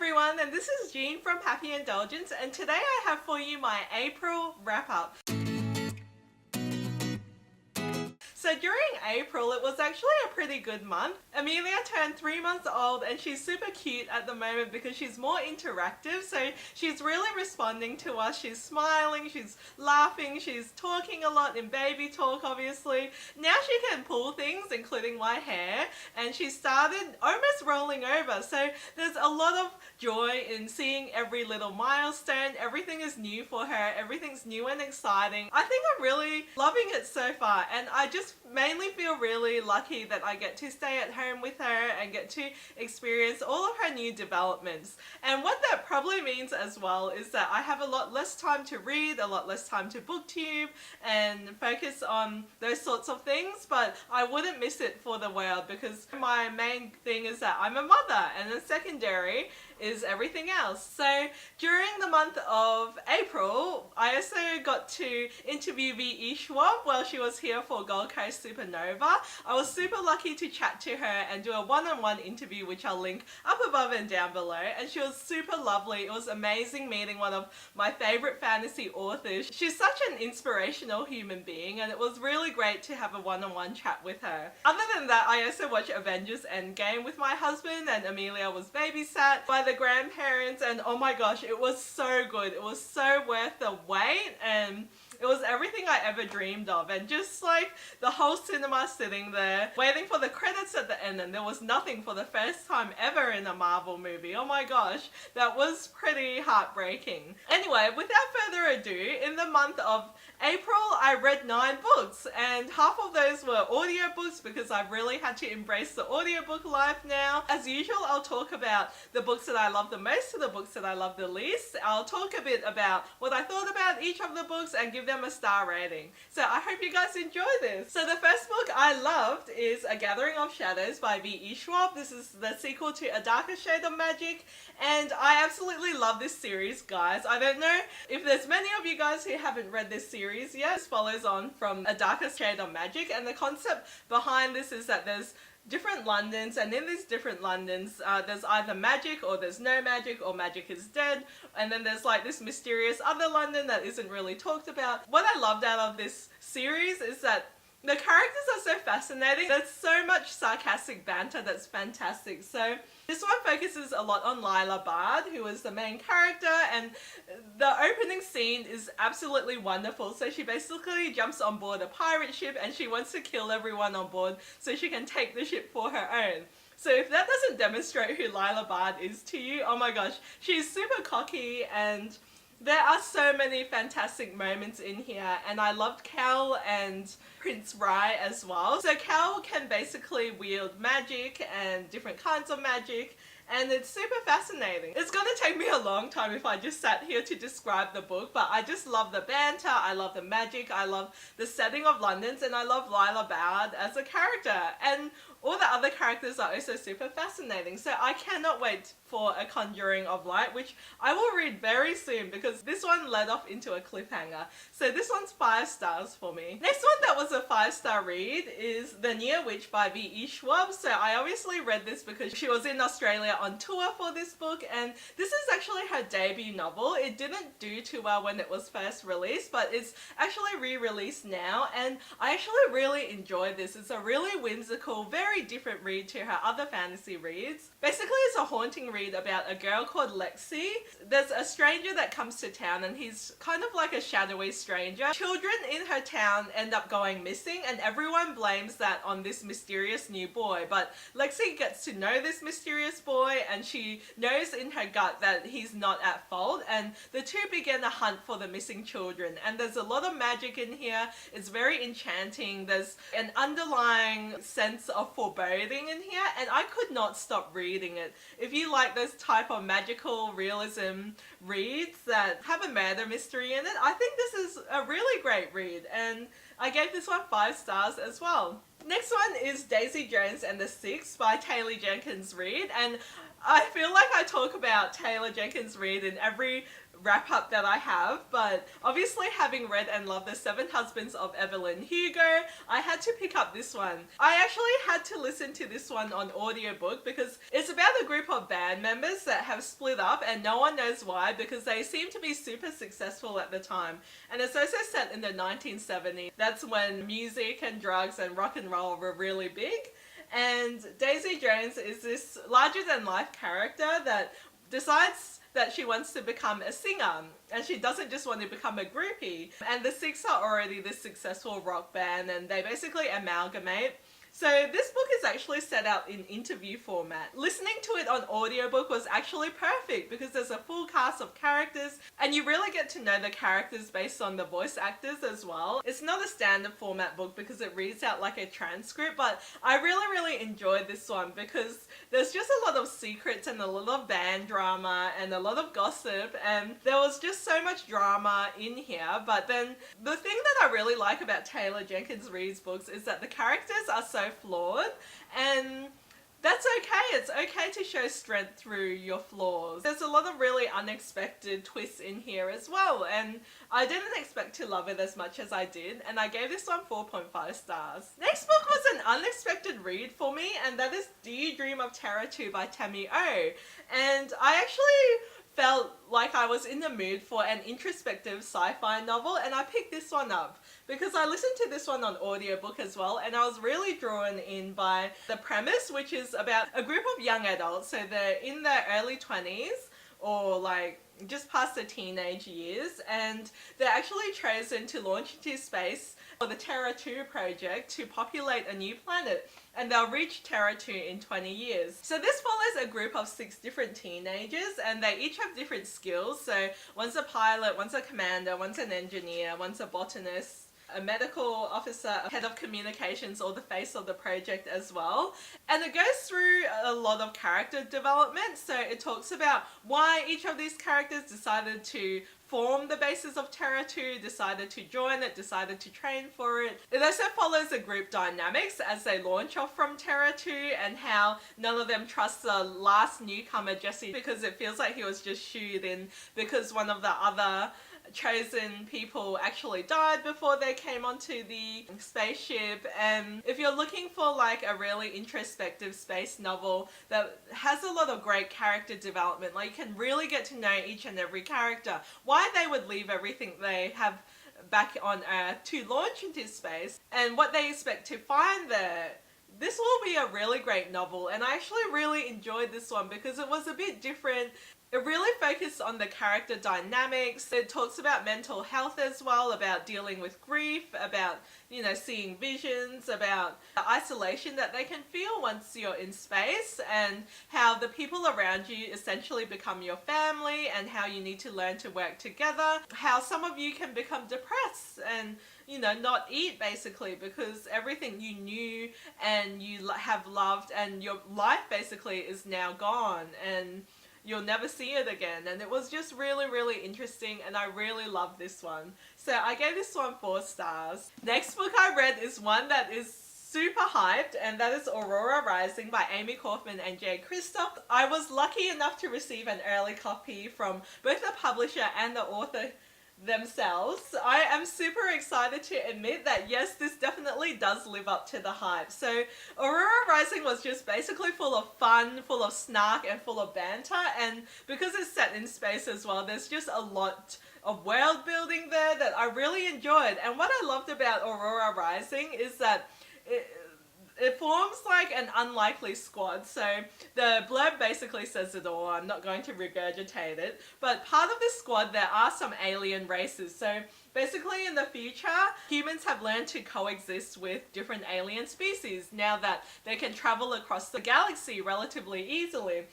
everyone, and this is Jean from Happy Indulgence, and today I have for you my April wrap-up. So during April, it was actually a pretty good month. Amelia turned 3 months old and she's super cute at the moment because she's more interactive. So she's really responding to us. She's smiling, she's laughing, she's talking a lot in baby talk obviously. Now she can pull things, including my hair, and she started almost rolling over. So there's a lot of joy in seeing every little milestone. Everything is new for her. Everything's new and exciting. I think I'm really loving it so far, and I just mainly feel really lucky that I get to stay at home with her and get to experience all of her new developments. And what that probably means as well is that I have a lot less time to read, a lot less time to booktube and focus on those sorts of things, but I wouldn't miss it for the world because my main thing is that I'm a mother, and then secondary is everything else. So during the month of April, I also got to interview Schwab while she was here for Gold Coast Supernova. I was super lucky to chat to her and do a one-on-one interview, which I'll link up above and down below, and she was super lovely. It was amazing meeting one of my favorite fantasy authors. She's such an inspirational human being, and it was really great to have a one-on-one chat with her. Other than that, I also watched Avengers Endgame with my husband, and Amelia was babysat by the grandparents, and oh my gosh, it was so good. It was so worth the wait, and it was everything I ever dreamed of. And just like the whole cinema sitting there waiting for the credits at the end, and there was nothing for the first time ever in a Marvel movie. Oh my gosh, that was pretty heartbreaking. Anyway, without further ado, in the month of April I read 9 books, and half of those were audiobooks because I've really had to embrace the audiobook life now. As usual, I'll talk about the books that I love the most to the books that I love the least. I'll talk a bit about what I thought about each of the books and give them a star rating. So I hope you guys enjoy this. So the first book I loved is A Gathering of Shadows by V.E. Schwab. This is the sequel to A Darker Shade of Magic, and I absolutely love this series, guys. I don't know if there's many of you guys who haven't read this series yet. This follows on from A Darker Shade of Magic, and the concept behind this is that there's different Londons, and in these different Londons there's either magic or there's no magic, or magic is dead, and then there's like this mysterious other London that isn't really talked about. What I loved out of this series is that the characters are so fascinating. There's so much sarcastic banter that's fantastic. So this one focuses a lot on Lila Bard, who is the main character, and the opening scene is absolutely wonderful. So she basically jumps on board a pirate ship and she wants to kill everyone on board so she can take the ship for her own. So if that doesn't demonstrate who Lila Bard is to you, oh my gosh, she's super cocky, and there are so many fantastic moments in here, and I loved Cal and Prince Rai as well. So Cal can basically wield magic and different kinds of magic, and it's super fascinating. It's gonna take me a long time if I just sat here to describe the book, but I just love the banter, I love the magic, I love the setting of London's, and I love Lila Bard as a character. And all the other characters are also super fascinating. So I cannot wait for A Conjuring of Light, which I will read very soon because this one led off into a cliffhanger. So this one's 5 stars for me. Next one that was a 5-star read is The Near Witch by V.E. Schwab. So I obviously read this because she was in Australia on tour for this book, and this is actually her debut novel. It didn't do too well when it was first released, but it's actually re-released now, and I actually really enjoyed this. It's a really whimsical, very different read to her other fantasy reads. Basically, it's a haunting read about a girl called Lexi. There's a stranger that comes to town, and he's kind of like a shadowy stranger. Children in her town end up going missing, and everyone blames that on this mysterious new boy. But Lexi gets to know this mysterious boy, and she knows in her gut that he's not at fault, and the two begin a hunt for the missing children. And there's a lot of magic in here. It's very enchanting. There's an underlying sense of foreboding in here, and I could not stop reading it. If you like those type of magical realism reads that have a murder mystery in it, I think this is a really great read, and I gave this one 5 stars as well. Next one is Daisy Jones and the Six by Taylor Jenkins Reid, and I feel like I talk about Taylor Jenkins Reid in every wrap-up that I have, but obviously having read and loved The Seven Husbands of Evelyn Hugo, I had to pick up this one. I actually had to listen to this one on audiobook because it's about a group of band members that have split up and no one knows why because they seem to be super successful at the time. And it's also set in the 1970s. That's when music and drugs and rock and roll were really big. And Daisy Jones is this larger-than-life character that decides that she wants to become a singer, and she doesn't just want to become a groupie. And the Six are already this successful rock band, and they basically amalgamate. So this book is actually set out in interview format. Listening to it on audiobook was actually perfect because there's a full cast of characters and you really get to know the characters based on the voice actors as well. It's not a standard format book because it reads out like a transcript, but I really enjoyed this one because there's just a lot of secrets and a lot of band drama and a lot of gossip, and there was just so much drama in here. But then the thing that I really like about Taylor Jenkins Reid's books is that the characters are so flawed, and that's okay. It's okay to show strength through your flaws. There's a lot of really unexpected twists in here as well, and I didn't expect to love it as much as I did, and I gave this one 4.5 stars. Next book was an unexpected read for me, and that is Do You Dream of Terra 2 by Tammy O. And I actually felt like I was in the mood for an introspective sci-fi novel, and I picked this one up because I listened to this one on audiobook as well, and I was really drawn in by the premise, which is about a group of young adults. So they're in their early 20s or like just past the teenage years, and they're actually chosen to launch into space for the Terra 2 project to populate a new planet, and they'll reach Terra 2 in 20 years. So this follows a group of 6 different teenagers, and they each have different skills. So one's a pilot, one's a commander, one's an engineer, one's a botanist, a medical officer, a head of communications, or the face of the project as well. And it goes through a lot of character development. So it talks about why each of these characters decided to form the basis of Terra 2, decided to join it, decided to train for it. It also follows the group dynamics as they launch off from Terra 2 and how none of them trust the last newcomer, Jesse, because it feels like he was just shooed in because one of the other chosen people actually died before they came onto the spaceship. And if you're looking for like a really introspective space novel that has a lot of great character development, like you can really get to know each and every character, why they would leave everything they have back on Earth to launch into space and what they expect to find there, this will be a really great novel. And I actually really enjoyed this one because it was a bit different. It really focused on the character dynamics. It talks about mental health as well, about dealing with grief, about, you know, seeing visions, about the isolation that they can feel once you're in space, and how the people around you essentially become your family, and how you need to learn to work together. How some of you can become depressed and, you know, not eat basically because everything you knew and you have loved and your life basically is now gone and you'll never see it again. And it was just really interesting, and I really loved this one. So I gave this one 4 stars. Next book I read is one that is super hyped, and that is Aurora Rising by Amy Kaufman and Jay Kristoff. I was lucky enough to receive an early copy from both the publisher and the author themselves. I am super excited to admit that yes, this definitely does live up to the hype. So Aurora Rising was just basically full of fun, full of snark, and full of banter, and because it's set in space as well, there's just a lot of world building there that I really enjoyed. And what I loved about Aurora Rising is that it forms like an unlikely squad. So the blurb basically says it all. I'm not going to regurgitate it. But part of this squad, there are some alien races. So basically in the future, humans have learned to coexist with different alien species now that they can travel across the galaxy relatively easily.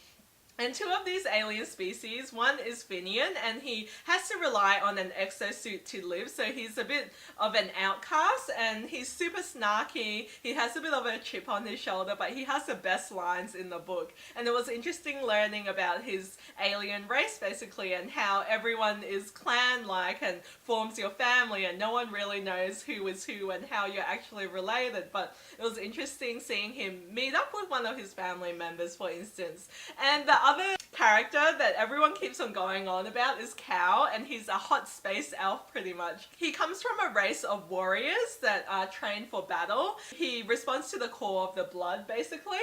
And two of these alien species, one is Finian, and he has to rely on an exosuit to live, so he's a bit of an outcast, and he's super snarky. He has a bit of a chip on his shoulder, but he has the best lines in the book. And it was interesting learning about his alien race, basically, and how everyone is clan-like and forms your family, and no one really knows who is who and how you're actually related. But it was interesting seeing him meet up with one of his family members, for instance. And the other character that everyone keeps on going on about is Howl, and he's a hot space elf pretty much. He comes from a race of warriors that are trained for battle. He responds to the call of the blood, basically,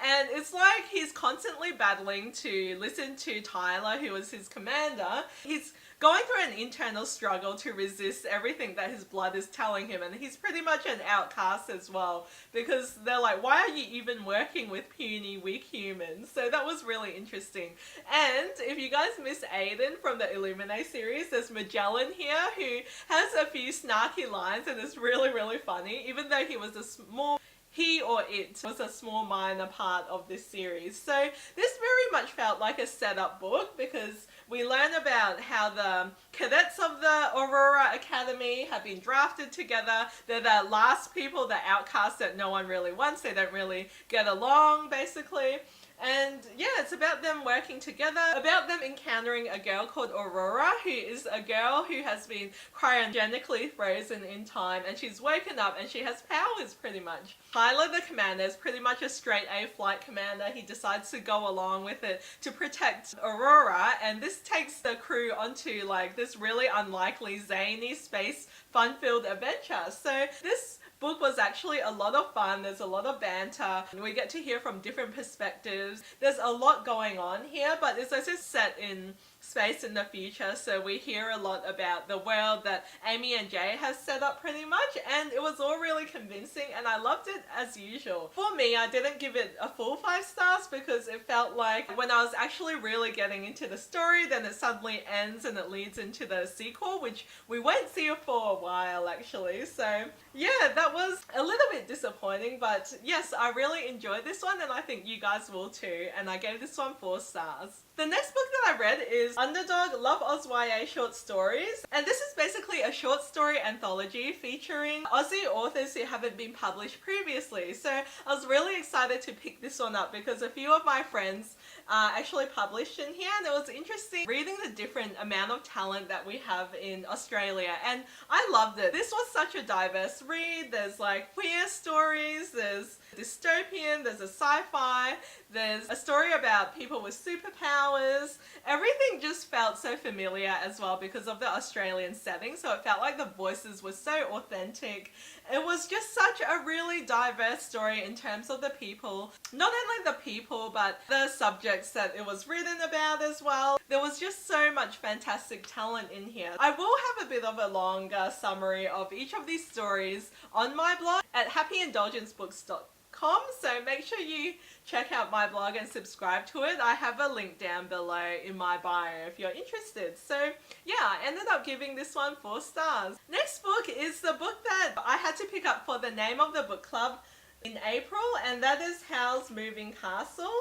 and it's like he's constantly battling to listen to Tyler, who is his commander. He's going through an internal struggle to resist everything that his blood is telling him, and he's pretty much an outcast as well, because they're like, why are you even working with puny, weak humans? So that was really interesting. And if you guys miss Aiden from the Illuminate series, there's Magellan here, who has a few snarky lines, and it's really, really funny, even though he was a small... He or it was a small minor part of this series. So this very much felt like a setup book, because we learn about how the cadets of the Aurora Academy have been drafted together. They're the last people, the outcasts that no one really wants. They don't really get along, basically. And yeah, it's about them working together, about them encountering a girl called Aurora, who is a girl who has been cryogenically frozen in time, and she's woken up and she has powers pretty much. Tyler, the commander, is pretty much a straight A flight commander. He decides to go along with it to protect Aurora, and this takes the crew onto like this really unlikely zany space fun-filled adventure. So this book was actually a lot of fun. There's a lot of banter. We get to hear from different perspectives. There's a lot going on here, but it's also set in space in the future, so we hear a lot about the world that Amy and Jay has set up pretty much, and it was all really convincing, and I loved it as usual. For me, I didn't give it a full 5 stars because it felt like when I was actually really getting into the story, then it suddenly ends and it leads into the sequel, which we won't see for a while actually. So yeah, that was a little bit disappointing, but yes, I really enjoyed this one, and I think you guys will too, and I gave this one 4 stars. The next book that I read is Underdog Love Oz YA Short Stories, and this is basically a short story anthology featuring Aussie authors who haven't been published previously. So I was really excited to pick this one up because a few of my friends actually published in here, and it was interesting reading the different amount of talent that we have in Australia, and I loved it. This was such a diverse read. There's like queer stories, there's dystopian, there's a sci-fi, there's a story about people with superpowers. Everything just felt so familiar as well because of the Australian setting, so it felt like the voices were so authentic. It was just such a really diverse story in terms of the people, not only the people but the subjects that it was written about as well. There was just so much fantastic talent in here. I will have a bit of a longer summary of each of these stories on my blog at happyindulgencebooks.com, so make sure you check out my blog and subscribe to it. I have a link down below in my bio if you're interested. So yeah, I ended up giving this one 4 stars. Next book is the book that I had to pick up for the name of the book club in April, and that is Howl's Moving Castle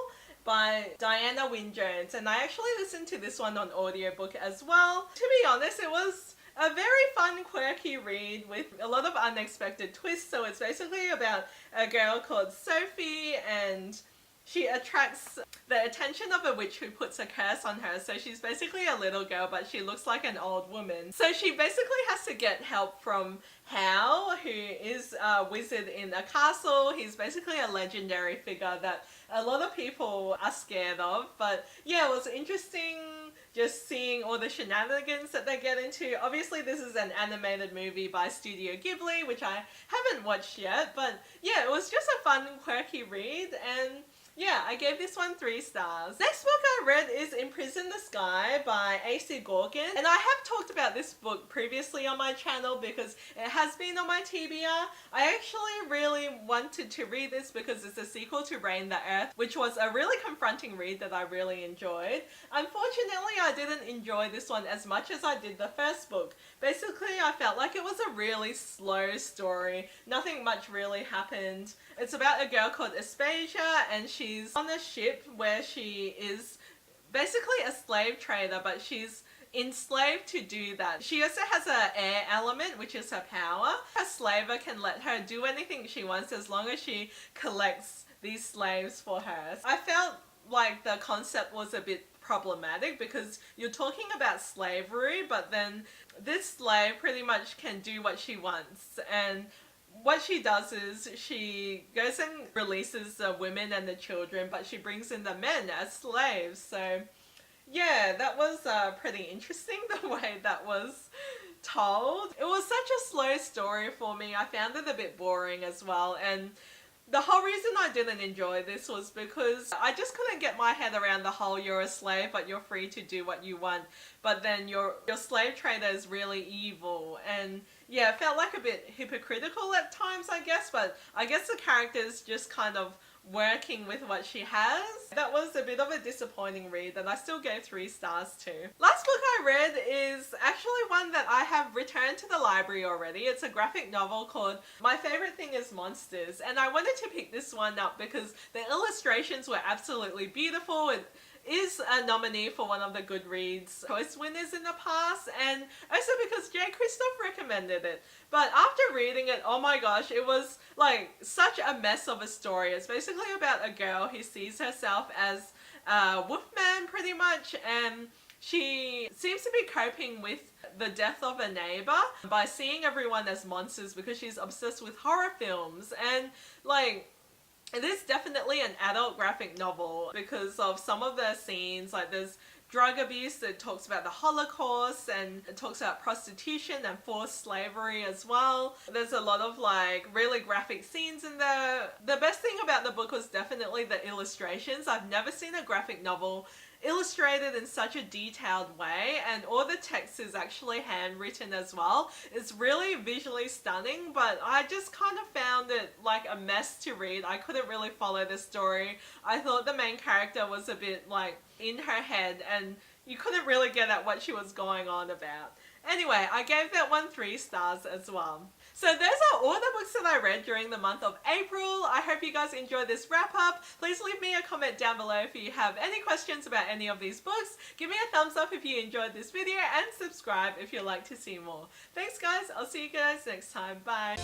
by Dianne Wynne-Jones, and I actually listened to this one on audiobook as well. To be honest, it was a very fun, quirky read with a lot of unexpected twists. So it's basically about a girl called Sophie, and she attracts the attention of a witch who puts a curse on her. So she's basically a little girl, but she looks like an old woman. So she basically has to get help from Howl, who is a wizard in a castle. He's basically a legendary figure that a lot of people are scared of. But yeah, it was interesting just seeing all the shenanigans that they get into. Obviously this is an animated movie by Studio Ghibli, which I haven't watched yet, but yeah, it was just a fun, quirky read, and yeah, I gave this one 3 stars. Next book I read is Imprison the Sky by A.C. Gaughen, and I have talked about this book previously on my channel because it has been on my TBR. I actually really wanted to read this because it's a sequel to Reign the Earth, which was a really confronting read that I really enjoyed. Unfortunately, I didn't enjoy this one as much as I did the first book. Basically, I felt like it was a really slow story. Nothing much really happened. It's about a girl called Aspasia, and she's on a ship where she is basically a slave trader, but she's enslaved to do that. She also has an air element, which is her power. Her slaver can let her do anything she wants as long as she collects these slaves for her. I felt like the concept was a bit problematic because you're talking about slavery, but then this slave pretty much can do what she wants, and what she does is she goes and releases the women and the children, but she brings in the men as slaves. So yeah, that was pretty interesting the way that was told. It was such a slow story for me. I found it a bit boring as well, and the whole reason I didn't enjoy this was because I just couldn't get my head around the whole you're a slave but you're free to do what you want, but then your slave trader is really evil. And yeah, it felt like a bit hypocritical at times, I guess, but I guess the character's just kind of working with what she has. That was a bit of a disappointing read that I still gave 3 stars to. Last book I read is actually one that I have returned to the library already. It's a graphic novel called My Favorite Thing is Monsters, and I wanted to pick this one up because the illustrations were absolutely beautiful. It is a nominee for one of the Goodreads choice winners in the past, and also because Jay Kristoff recommended it. But after reading it, oh my gosh, it was like such a mess of a story. It's basically about a girl who sees herself as a wolfman pretty much, and she seems to be coping with the death of a neighbor by seeing everyone as monsters because she's obsessed with horror films. And like, it is definitely an adult graphic novel because of some of the scenes. Like, there's drug abuse that talks about the Holocaust, and it talks about prostitution and forced slavery as well. There's a lot of like really graphic scenes in there. The best thing about the book was definitely the illustrations. I've never seen a graphic novel illustrated in such a detailed way, and all the text is actually handwritten as well. It's really visually stunning, but I just kind of found it like a mess to read. I couldn't really follow the story. I thought the main character was a bit like in her head, and you couldn't really get at what she was going on about. Anyway, I gave that one 3 stars as well. So those are all the books that I read during the month of April. I hope you guys enjoyed this wrap up. Please leave me a comment down below if you have any questions about any of these books. Give me a thumbs up if you enjoyed this video, and subscribe if you'd like to see more. Thanks guys, I'll see you guys next time. Bye.